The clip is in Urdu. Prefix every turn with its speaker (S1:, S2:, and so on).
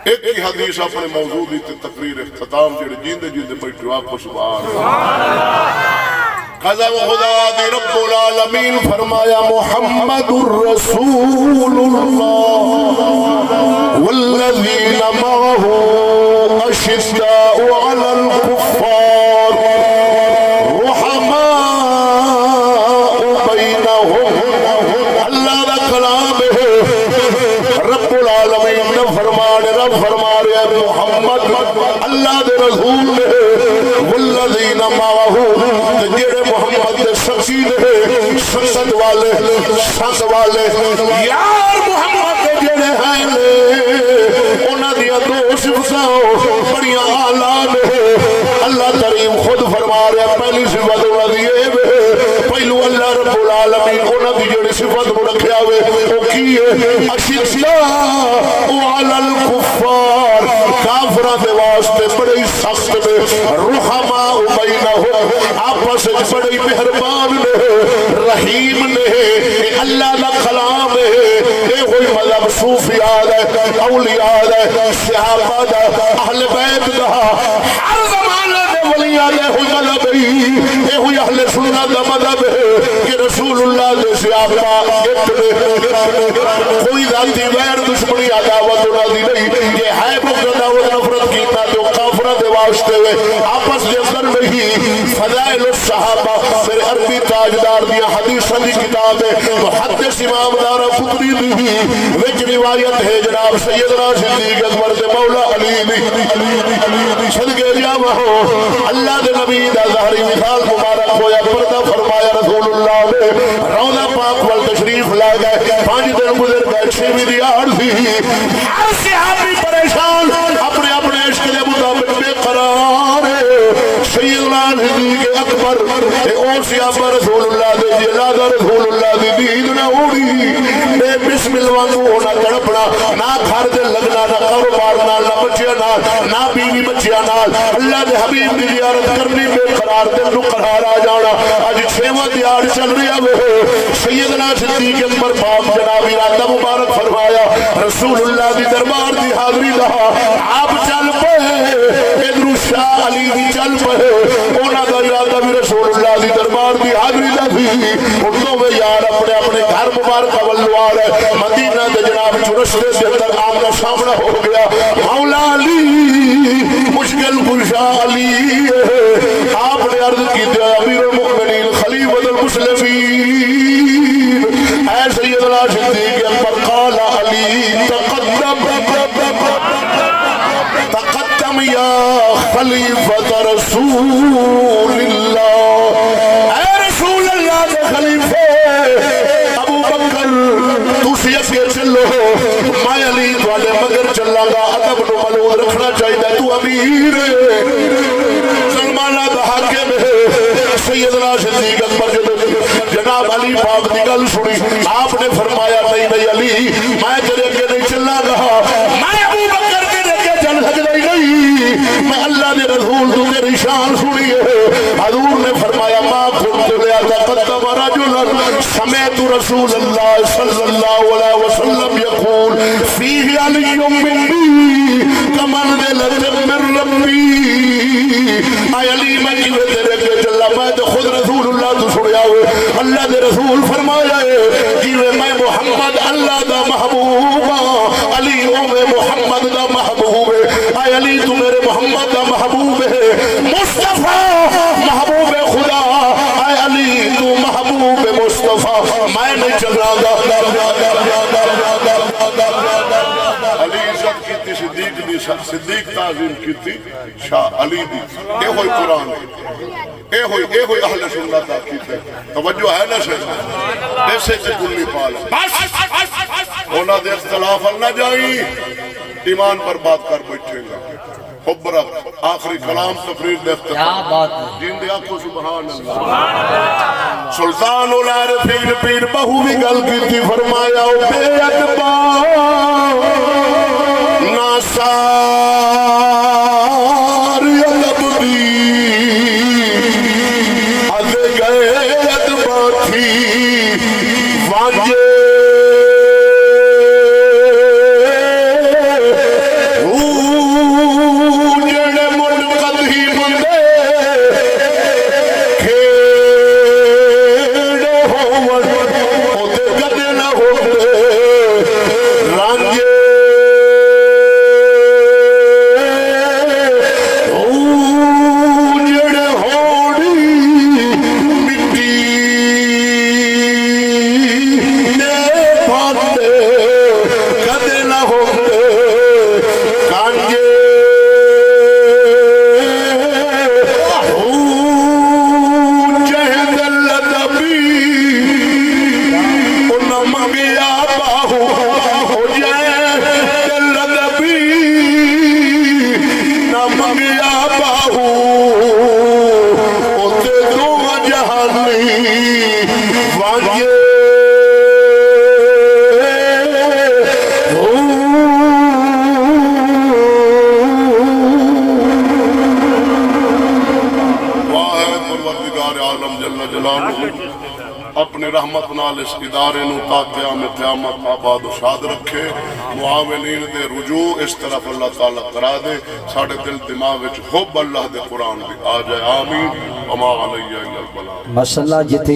S1: ایک ہی حدیث اپنے موضوع دی تقریر اختتام جڑے جیندے جیندے بیٹھو آپ کو سبحان قضا و خدا دی رب العالمین فرمایا محمد الرسول اللہ والذین معه اشداء علی الکفار رحماء بینہم اللہ دا کلام ہے رب العالمین نے فرما رہے محمد اللہ دے رسول نے والذین معه جڑے محمد دے سچی نے سنت والے سنت والے یار محمد دے جڑے ہیں انہاں دی دو صفاتاں بڑیاں اعلی نے اللہ کریم خود فرما رہا پہلی صفت انہاں دی اے پہلو اللہ رب العالمین انہاں دی جڑی صفت رکھیا ہوئے او کی ہے اشداء علی الکفار کافراں دے واسطے بڑے سخت نے رحماء بینہم آپس وچ بڑے مہربان نے رحیم نے اللہ دا کلام ہے اے کوئی مذہب صوفیاء ہے اولیاء ہے صحابہ دا اہل بیت دا ہر زمانے دے ولیاء دے ہوئی مذہب ہے اے ہوئی اہل سنت دا مذہب ہے کہ رسول اللہ دے صحابہ ایک نے کوئی ذاتی غیر دشمنی عداوت انہاں دی نہیں یہ ہے بغض و نفرت کیتا جو کافروں دے واسطے آپس دے اندر نہیں فضائل الصحابہ میرے عربی تاجدار دیا حدیثاں دی کتاب ہے محدث امام دارقطنی دی وچ روایت ہے جناب سیدنا صدیق اکبر دے مولا علی دی صدقے جاواں اللہ دے نبی دا ظاہری مثال مبارک ہویا پردہ فرمایا رسول اللہ نے روضہ پاک وال تشریف لا گئے 5 دن گزر گئے 6ویں دیار تھی ہر صحابی پریشان اپنے اپنے عشق کے مطابق بے قرار سیدنا صدیق اکبر اور صحابہ رسول اللہ دے جلاد رسول اللہ دی دید نہ اوڑی اے بسم اللہ ہونا تڑپنا نہ گھر دے لگنا نہ کاروبار نال نہ بچیاں نال نہ بیوی بچیاں نال اللہ دے حبیب دی زیارت کرنی بے قرار دل نو قرار آ جانا اج 6واں دیار چل رہا ہے سیدنا صدیق اکبر پاک جناب ارادہ مبارک فرمایا رسول اللہ دی دربار دی حاضری دا آپ چل پے ادھر شاہ علی دی چل پے انہاں دا ارادہ بھی رسول اللہ دی دربار دی حاضری دا تھی اردو میں یار اپنے اپنے گھر مبارک والوار مدینہ دے جناب چرشتے سے اندر آمنا سامنا ہو گیا مولا علی مشکل کشا علی آپ نے عرض کی دیا امیر المؤمنین خلیفۃ المسلمین اے سیدنا صدیق اکبر قال علی تقدم یا خلیفۃ رسول اللہ اے رسول اللہ کے خلیفے ابو بکر تسی اگے چلو میں علی والے مگر چلا گا ادب نو ملوز رکھنا چاہیے تو امیر سلمانہ دا حاکم ہے سیدنا صدیق اکبر جناب علی پاک دی گل سنی آپ نے فرمایا نہیں نہیں علی میں تیرے اگے نہیں چلا گا میں ابو بکر تیرے اگے چل سکتا ہی نہیں میں اللہ دے رسول تو تیری شان سنی ہے حضور نے فرمایا ما كنت لأتقدم رجلا سمعت رسول اللہ صلی اللہ علیہ وسلم يقول فيه علی منی كمنزلة من ربی اے علی میں کیویں تیرے اگے چلا میں تو خود رسول اللہ تو سنیا ہوئے اللہ دے رسول فرمایا ہے کیویں میں محمد اللہ دا محبوب علی او میں محمد دا محبوب ہے اے علی تو میرے محمد دا محبوب ہے مصطفیٰ محبوب خدا اے علی تو محبوب مصطفیٰ میں نہیں چلا گا علی عزت کی صدیق دی صدیق تعظیم کی شاہ علی دی اے ہوئی قرآن اے ہوئی اہل سنت کی توجہ ہے نا شاہ ایسے چکلی پالا ہونا دے اختلاف نہ جائی ایمان پر بات کر بیٹھے گا حب رب آخری کلام تقریر دے اختتام جن دے آنکھوں سبحان اللہ سلطان العارفین پیر بہو بھی گل کی تھی فرمایا بے ادبار ناسار یلب دی از گئے ادبار تھی وانجے جڑے منقد ہی بندے اپنی رحمت نال اس ادارے نو تا قیامت آباد و شاد رکھے، معاونین دے رجوع اس طرف اللہ تعالیٰ کرا دے، ساڑھے دل دماغ وچ حب اللہ دے قرآن بھی آ جائے، آمین وما علیہ الا البلاغ۔
S2: ماشاءاللہ جتے